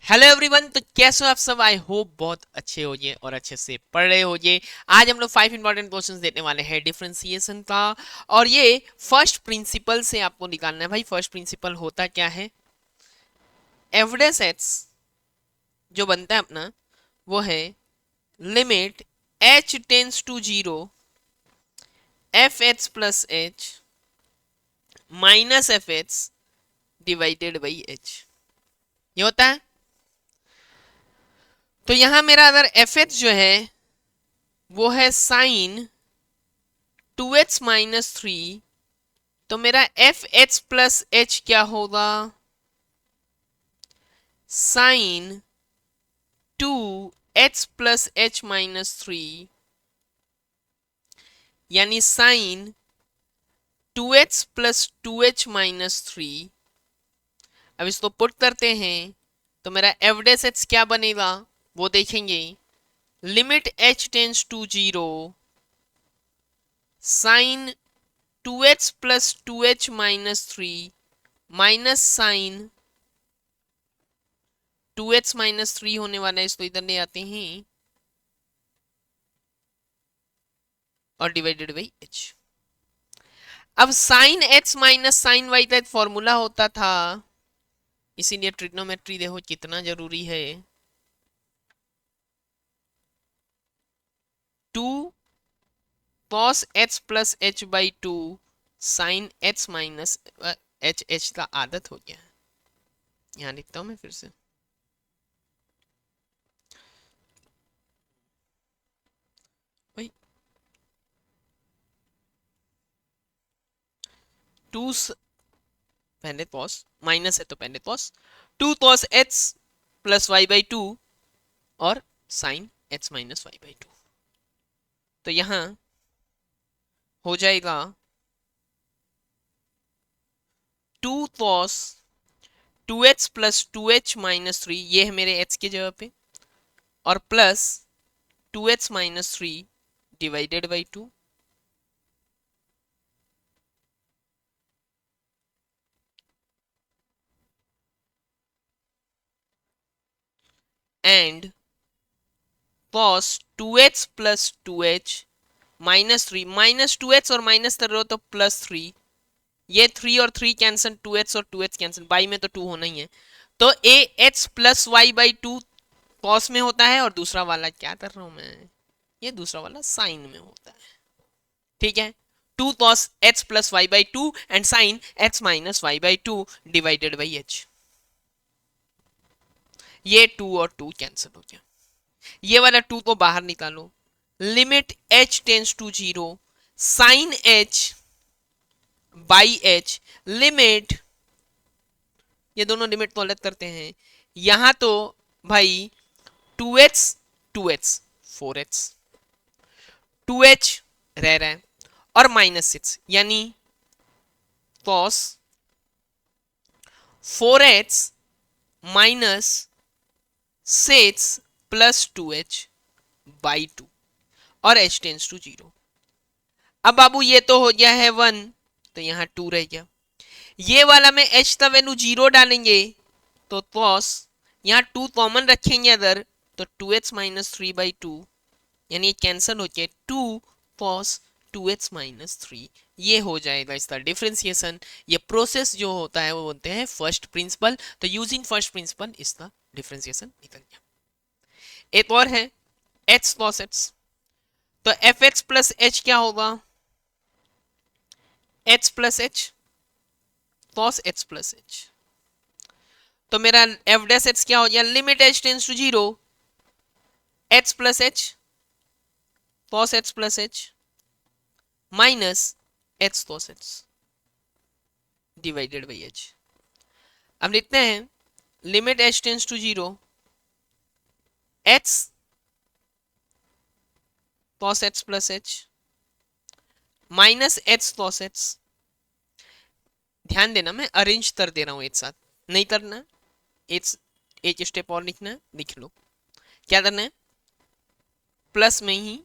Hello everyone. तो कैसे हो आप सब? आई होप बहुत अच्छे होंगे और अच्छे से पढ़ रहे होंगे। आज हम लोग 5 इंपॉर्टेंट क्वेश्चंस देने वाले हैं डिफरेंशिएशन का। और ये फर्स्ट प्रिंसिपल से आपको निकालना है। भाई फर्स्ट प्रिंसिपल होता क्या है? एवरेज सेट्स जो बनता है अपना वो है limit h tends to zero f h plus h minus f h divided by h. ये होता है। तो यहां मेरा अगर एफ एच जो है वो है साइन 2h-3, तो मेरा एफ एच प्लस एच क्या होगा? साइन 2h+h-3, यानी साइन 2h+2h-3। अब इसको पुट करते हैं तो मेरा एवरेज एच क्या बनेगा वो देखेंगे। Limit h tends to zero sine 2h+2h-3 minus sine 2h-3 होने वाला है, इसको इधर ले आते हैं और डिवाइडेड बाई h। अब sine x minus sine y का एक फॉर्मूला होता था, इसीलिए ट्रिग्नोमेट्री देखो कितना जरूरी है। 2 cos h+h/2 sine h minus h h का आदत हो गया है। यहाँ लिखता हूं मैं फिर से। भाई 2 पहले कॉस माइनस है तो पहले कॉस 2 cos h+y/2 और साइन h-y/2। तो यहाँ हो जाएगा 2 cos 2h+2h-3, ये है मेरे h की जगह पे, और plus 2h-3 divided by 2। And cos 2h+2h-3, -2h और माइनस कर रहे हो तो +3। ये 3 और 3 कैंसिल, 2h और 2h कैंसिल, बाई में तो 2 होना ही है। तो a h plus y by two cos में होता है, और दूसरा वाला क्या कर रहा हूं मैं, ये दूसरा वाला साइन में होता है। ठीक है। 2 cos h+y/2 and sine h-y/2 divided by h। ये 2 और 2 कैंसिल हो गया। ये वाला 2 को बाहर निकालो। Limit h tends to zero sine h by h limit, ये दोनों लिमिट तो अलग करते हैं। यहां तो भाई 2h 4h 2h रह रहा है और -6, यानी cos 4h माइनस 6 + 2h/2 और h टेंस टू जीरो। अब बाबू ये तो हो गया है 1, तो यहाँ 2 रह गया। ये वाला में h का वैल्यू 0 डालेंगे तो cos, यहाँ 2 कॉमन रखेंगे अगर, तो 2h-3/2, यानी कैंसिल हो के 2 cos 2h-3। ये हो जाएगा इसका डिफरेंशिएशन। ये प्रोसेस जो होता है वो बोलते हैं फर्स्ट प्रिंसिपल। तो यूजिंग फर्स्ट प्रिंसिपल इसका डिफरेंशिएशन निकल गया। एक और है h cos h। तो एफ एक्स प्लस एच क्या होगा? h plus h cos h plus H. तो मेरा एफ डैश एच क्या हो गया? Limit h tends to zero h plus h cos h plus h minus h cos h divided by h। अब लिखते हैं limit h tends to zero h cos h plus h minus h cos h। ध्यान देना मैं arrange कर दे रहा हूं एक साथ, नहीं करना। एक एक स्टेप और लिखना है, लिख लो। क्या करना है? प्लस में ही,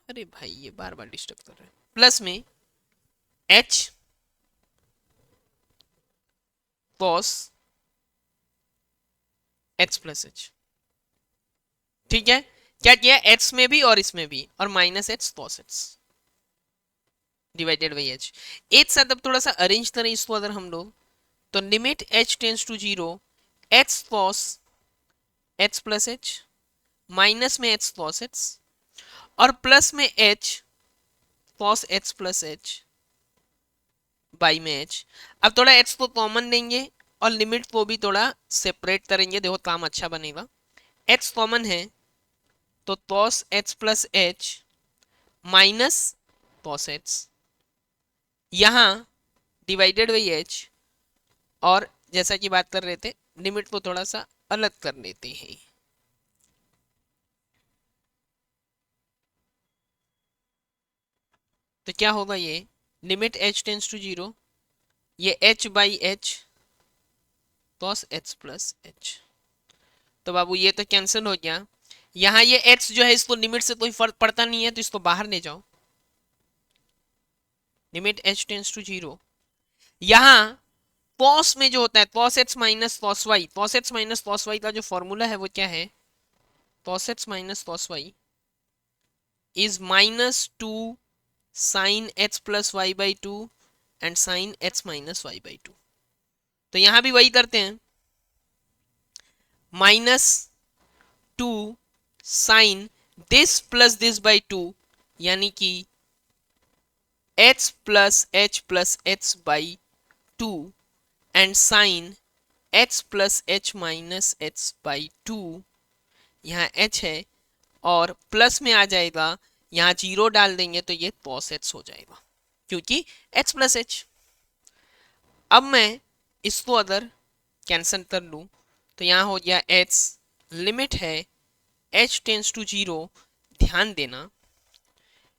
अरे भाई ये बार बार डिस्टर्ब कर रहा है। प्लस में h cos H plus H. ठीक है, क्या किया एच में भी और इसमें भी, और minus H cos H divided by H. एक साथ अब थोड़ा सा अरेंज करें इसको अगर हम लोग, तो limit H tends to zero, h cos H plus h, minus में एच कॉस एच, और प्लस में h cos H plus h by में एच। अब थोड़ा एच को कॉमन लेंगे और लिमिट को भी थोड़ा सेपरेट करेंगे, देखो काम अच्छा बनेगा। एच कॉमन है तो cos H plus h minus cos H, यहाँ डिवाइडेड बाई एच, और जैसा कि बात कर रहे थे लिमिट को थोड़ा सा अलग कर लेते हैं। तो क्या होगा, ये limit H tends to zero, ये H by H cos H plus H. तो बाबू ये तो कैंसिल हो गया, यहाँ ये एच जो है इसको लिमिट से कोई फर्क पड़ता नहीं है तो इसको बाहर ले जाओ, limit H tends to zero. यहाँ कॉस में जो होता है cos x minus cos y, cos x minus cos y का जो फॉर्मूला है वो क्या है, cos x minus cos y is minus two sine x plus y by two and sine x minus y by two. तो यहां भी वही करते हैं, minus two sine this plus this by two, यानी कि H plus h by two and sine h plus h minus h by two. यहाँ h है और प्लस में आ जाएगा, यहाँ जीरो डाल देंगे तो ये कॉस एच हो जाएगा क्योंकि एच प्लस एच। अब मैं इसको अगर कैंसल कर लूँ तो यहाँ हो गया एच, लिमिट है एच टेंस टू जीरो। ध्यान देना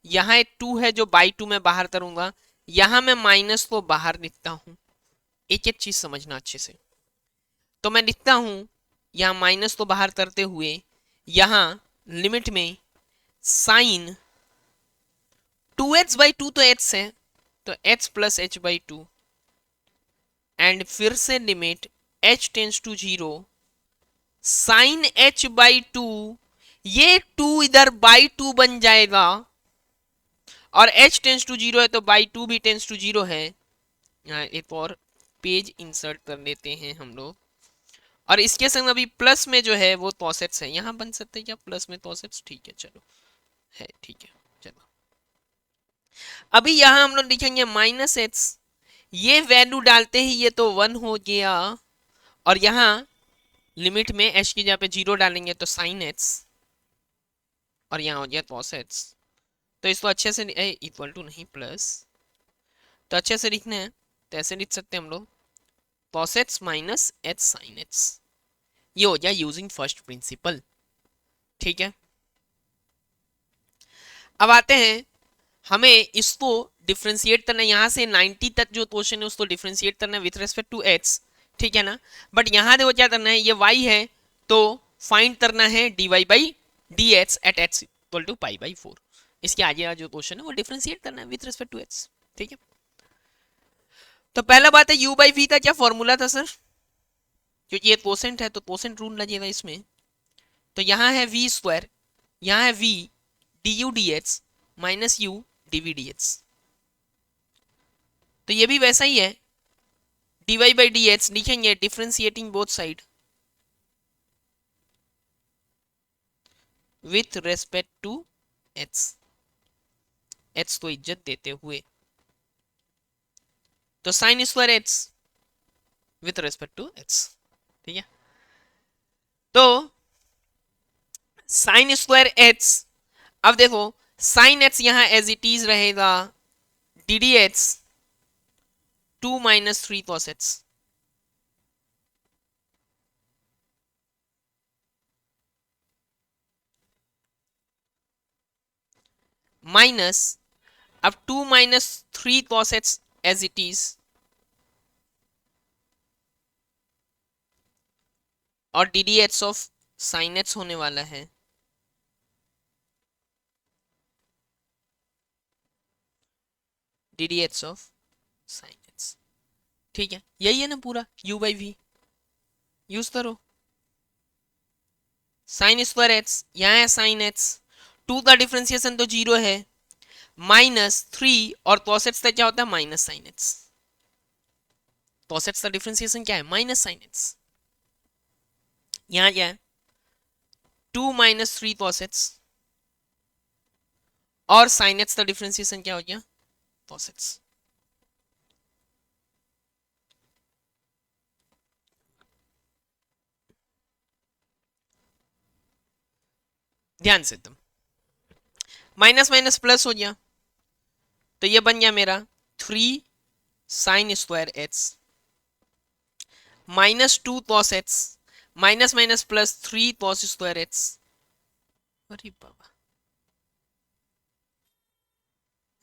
यहाँ एक टू है जो बाई टू में बाहर करूंगा, यहाँ मैं माइनस को बाहर लिखता हूँ, एक एक चीज समझना अच्छे से। तो मैं लिखता हूँ यहाँ माइनस को बाहर करते हुए, यहाँ लिमिट में sine two h by two तो एच है तो h plus h by two, and फिर से limit H tends to zero, sine h by two, ये टू इधर बाई टू बन जाएगा और एच टेंस टू जीरो है तो बाई टू भी टेंस टू जीरो है। यहाँ एक और पेज इंसर्ट कर लेते हैं हम लोग, और इसके संग अभी प्लस में जो है वो तौसेट्स है, यहाँ बन सकते हैं क्या प्लस में तौसेट्स, ठीक है चलो है, ठीक है चलो। अभी यहाँ हम लोग लिखेंगे माइनस एक्स, ये वैल्यू डालते ही ये तो वन हो गया, और यहाँ लिमिट में एच की जगह पे जीरो डालेंगे तो साइन एक्स, और यहाँ हो गया कॉस एक्स। तो इसको अच्छे से इक्वल टू नहीं प्लस, तो अच्छे से लिखना है तो ऐसे लिख सकते हैं हम लोग cos x minus h sine x, ये हो गया यूजिंग फर्स्ट प्रिंसिपल। ठीक है, अब आते हैं हमें इसको डिफ्रेंशिएट करना है, यहाँ से 90 तक जो क्वेश्चन है उसको डिफ्रेंशिएट करना है विथ रेस्पेक्ट टू एक्स, ठीक है ना। बट यहाँ देखो क्या करना है, ये y है तो फाइंड करना है dy by d h at x equal to pi by four. इसके आगे का जो क्वेश्चन है वो डिफ्रेंशिएट करना है विथ रेस्पेक्ट टू एक्स। ठीक है, तो पहला बात है u बाई वी का क्या फॉर्मूला था सर, क्योंकि ये कोसेंट है तो कोसेंट रूल लगेगा इसमें। तो यहाँ है वी स्क्वायर, यहाँ है v d u d h minus u d v d h, तो ये भी वैसा ही है, dy बाई डी एच लिखेंगे differentiating both side with respect to h, h को इज्जत देते हुए, तो sine square h with respect to h. ठीक है, तो साइन स्क्वायर एच, अब देखो साइन एच यहां एज इट इज रहेगा d D h to minus three cos h, minus अब to minus three cos H as it is, और D D H of sine H होने वाला है D D H of sine H. ठीक है, यही है ना पूरा u बाई वी, यूज करो। साइन स्क्वायर एच, यहाँ है साइन एच, 2 का डिफ्रेंसिएशन तो 0 है, -3 और cos x का क्या होता है minus sine x, cos x का डिफ्रेंसिएशन क्या है माइनस साइन एक्स, यहाँ क्या है 2 - 3 cos x और साइन एक्स का डिफ्रेंसिएशन क्या हो गया cos x। ध्यान से तुम माइनस माइनस प्लस हो गया, तो ये बन गया मेरा 3 sine square x -2 cos x minus minus plus 3 cos square x. अरे बाबा,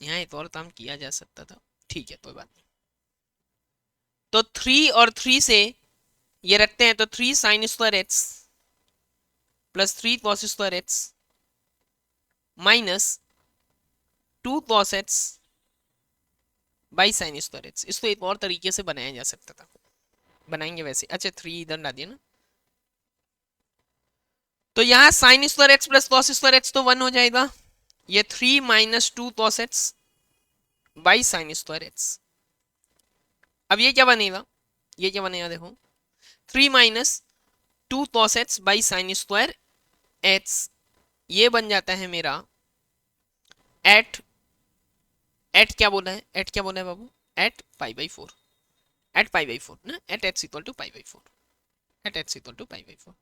यहाँ एक और काम किया जा सकता था, ठीक है कोई बात नहीं। तो 3 और 3 से ये रखते हैं, तो 3 sine square x plus 3 cos square x minus 2 cos x by sine square x. इसको एक और तरीके से बनाया जा सकता था, बनाएंगे वैसे। अच्छा 3 इधर ला दिया ना, तो यहाँ sine square x plus cos square x तो 1 हो जाएगा, ये 3 - 2 cos x by sine square x. अब ये क्या बनेगा, ये क्या बनेगा देखो, 3 - 2 cos x by sine square x, ये बन जाता है मेरा एट क्या बोला है, एट क्या बोला है बाबू, एट π/4, एट π/4 ना, at x equal to π/4, at x equal to π/4।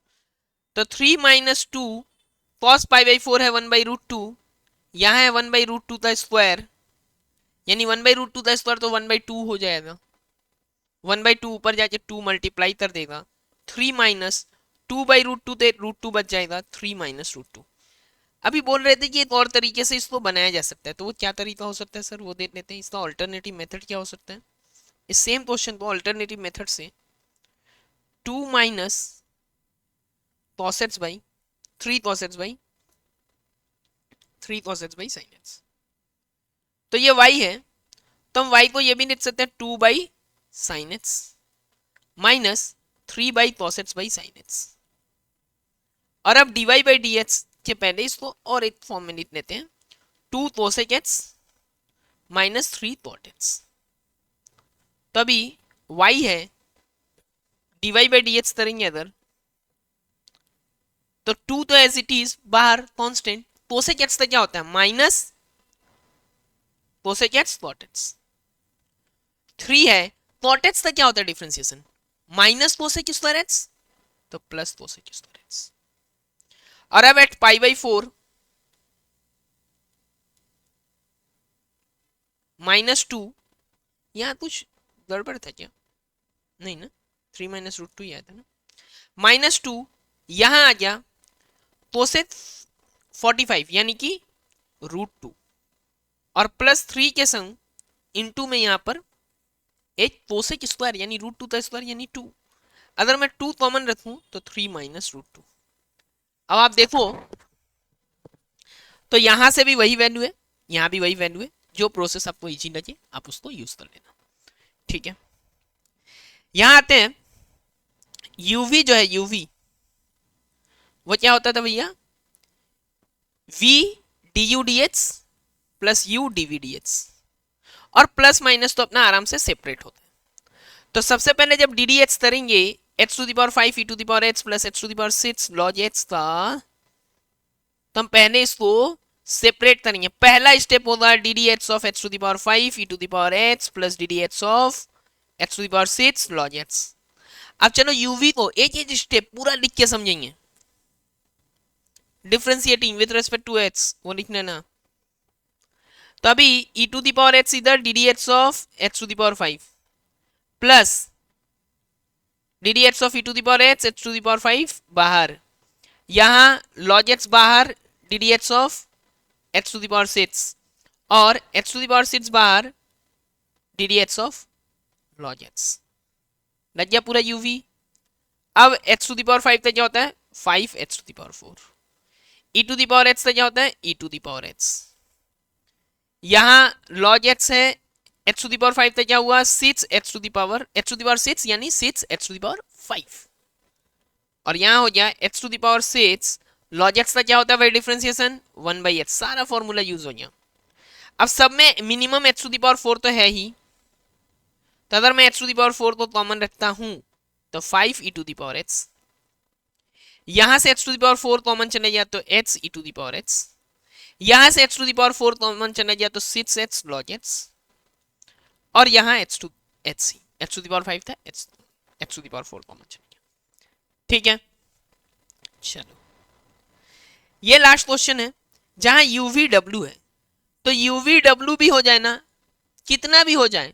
तो 3 - 2 cos π/4 है 1/√2, यहाँ है 1/√2 का स्क्वायर, यानी 1/√2 का स्क्वायर तो 1/2 हो जाएगा, 1/2 ऊपर जाके 2 मल्टीप्लाई कर देगा, 3 - 2/√2 से √2 बच जाएगा, 3 - √2। अभी बोल रहे थे कि एक और तरीके से इसको बनाया जा सकता है, तो वो क्या तरीका हो सकता है सर, वो देख लेते हैं। इसका ऑल्टरनेटिव मेथड क्या हो सकता है, इस सेम क्वेश्चन को ऑल्टरनेटिव मेथड से 2 - cos x by 3 cos x by 3 cos x by sine x, तो ये y है, तो हम y को ये भी लिख सकते हैं 2 by sine x minus 3 by cos x by sine x। और अब dy बाई dx के पहले इसको और एक फॉर्म में लिख लेते हैं, 2 cosec x minus 3 cot x। तभी y है dy बाई dx करेंगे अगर, तो 2 तो एज इट इज बाहर कांस्टेंट, cosec x तक क्या होता है minus cosec x cot x, 3 है cot x तक क्या होता है differentiation minus cosec square x, तो प्लस cosec स्क्वायर x। और अब एट π/4 -2, यहाँ कुछ गड़बड़ था क्या, नहीं ना, 3 - √2 ही आया था ना, -2 यहाँ आ गया cosec 45 यानी कि √2 और प्लस 3 के संग इनटू में यहाँ पर एक cosec स्क्वायर यानी √2 का स्क्वायर यानी 2, अगर मैं 2 कॉमन रखूं तो 3 - √2। अब आप देखो तो यहां से भी वही वैल्यू है, यहां भी वही वैल्यू है, जो प्रोसेस आपको इजी लगे आप उसको यूज कर लेना, ठीक है। यहां आते हैं, यूवी जो है यूवी वो क्या होता था भैया, v du dx plus u dv dx, और प्लस माइनस तो अपना आराम से सेपरेट होता है। तो सबसे पहले जब डी डी एच करेंगे x⁵ e⁻h plus x⁶ log x का, तो हम पहले इसको सेपरेट करेंगे। पहला स्टेप होगा D D H of x⁵ e⁻h plus d D H of x⁶ log x। अब चलो यूवी को एक एक स्टेप पूरा लिख के समझेंगे, differentiating with respect to x वो लिखना ना। तो अभी e⁻h इधर d D H of x⁵ plus d D H of e⁻h x⁵ बाहर, यहाँ log x बाहर d D H of x⁶ और x⁶ बाहर d D H of log x। लग गया पूरा यूवी। अब x⁵ तक क्या होता है 5x⁴, e⁻h तक क्या होता है e⁻h, यहाँ log x है, x⁵ तक क्या हुआ 6x⁵ यानी 6x⁵, और यहाँ हो गया h to the power 6 log x का क्या होता है भाई डिफरेंशिएशन 1/h, सारा फॉर्मूला यूज हो गया। अब सब में minimum h to the power 4 तो है ही, तो अगर मैं h टू द पावर 4 को कॉमन रखता हूं तो 5 e to the power h, यहां से h to the power 4 common चले गया तो h e to the power h, यहां से h to the power 4 common चले गया तो 6h log x, और यहां h टू द पावर 5 था, h to the power 4 common चले गया। ठीक है, चलो ये लास्ट क्वेश्चन है जहां UVW है, तो UVW भी हो जाए ना, कितना भी हो जाए,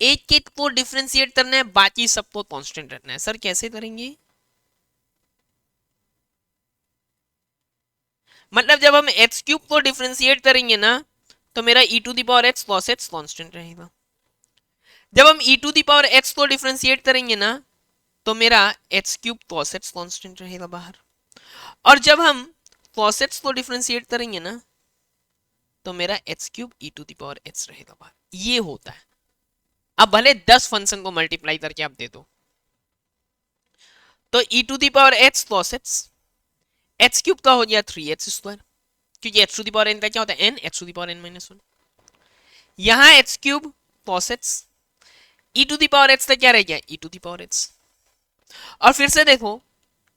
एक एक को डिफरेंशिएट करना है, बाकी सबको कांस्टेंट रखना है। सर कैसे करेंगे? मतलब जब हम एक्स क्यूब को डिफरेंशिएट करेंगे ना, तो मेरा e to the power x cos x constant रहेगा। जब हम e to the power x को डिफरेंशिएट करेंगे ना, तो मेरा x cube cos x constant रहेगा बाहर। और जब हम cos x को डिफरेंशिएट करेंगे ना, तो मेरा x cube e to the power x रहेगा बाहर। ये होता है। अब भले 10 फंक्शन को मल्टीप्लाई करके आप दे दो, तो e to the power x cos x, h cube का हो गया 3h स्क्वायर, क्योंकि h to the power n का क्या होता है n, h to the power n minus 1। यहां h cube cos x, e to the power x का क्या रह गया e to the power x, और फिर से देखो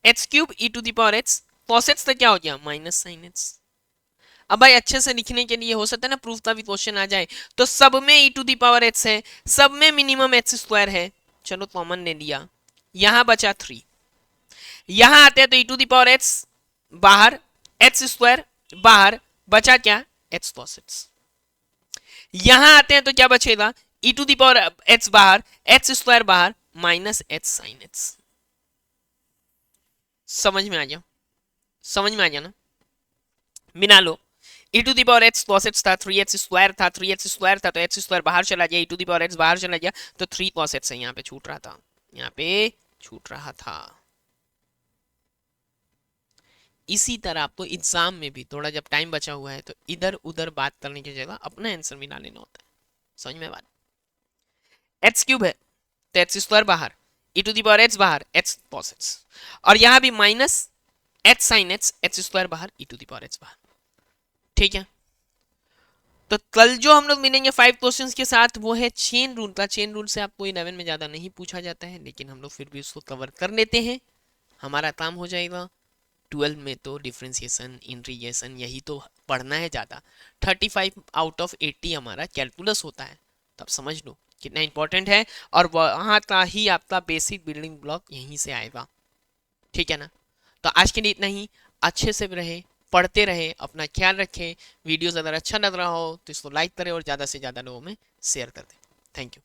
h cube e to the power x cos x का क्या हो गया माइनस साइन x। अब भाई अच्छे से लिखने के लिए हो सकता है ना प्रूफ का भी क्वेश्चन आ जाए, तो सब में e to the power x है, सब में मिनिमम h स्क्वायर है, चलो कॉमन ले लिया, यहां बचा 3, यहां आते हैं तो e to the power x बाहर, h स्क्वायर बाहर, बचा क्या h cos x। यहां आते हैं तो क्या बचेगा e to the power h बाहर, h स्क्वायर बाहर, माइनस h साइन x। समझ में आ गया? समझ में आ गया ना? बिना लो, e to the power h cos x था, 3h स्क्वायर था, 3h स्क्वायर था तो h स्क्वायर बाहर चला गया, e to the power h बाहर चला गया तो 3 cos x है, यहाँ पे छूट रहा था, यहाँ पे छूट रहा था। इसी तरह आपको एग्जाम में भी थोड़ा जब टाइम बचा हुआ है तो इधर उधर बात करने की जगह अपना आंसर मिला लेना होता है। समझ में बात? एच क्यूब है तो एच स्क्वायर बाहर, e to the power h बाहर, एच cos x, और यहां भी minus h sine h, h square बाहर, e to the power h बाहर। ठीक है, तो कल जो हम लोग मिलेंगे 5 क्वेश्चंस के साथ वो है चेन रूल का। चेन रूल से आपको 11 में ज्यादा नहीं पूछा जाता है, लेकिन हम लोग फिर भी उसको कवर कर लेते हैं, हमारा काम हो जाएगा। 12 में तो डिफरेंशिएशन, इंटीग्रेशन यही तो पढ़ना है ज़्यादा। 35 आउट ऑफ 80 हमारा कैलकुलस होता है, तब समझ लो कितना इंपॉर्टेंट है, और वहाँ का ही आपका बेसिक बिल्डिंग ब्लॉक यहीं से आएगा। ठीक है ना? तो आज के लिए इतना ही। अच्छे से रहे, पढ़ते रहे, अपना ख्याल रखें। वीडियोस अगर अच्छा लग रहा हो तो इसको लाइक करें और ज़्यादा से ज़्यादा लोगों में शेयर कर दें। Thank you.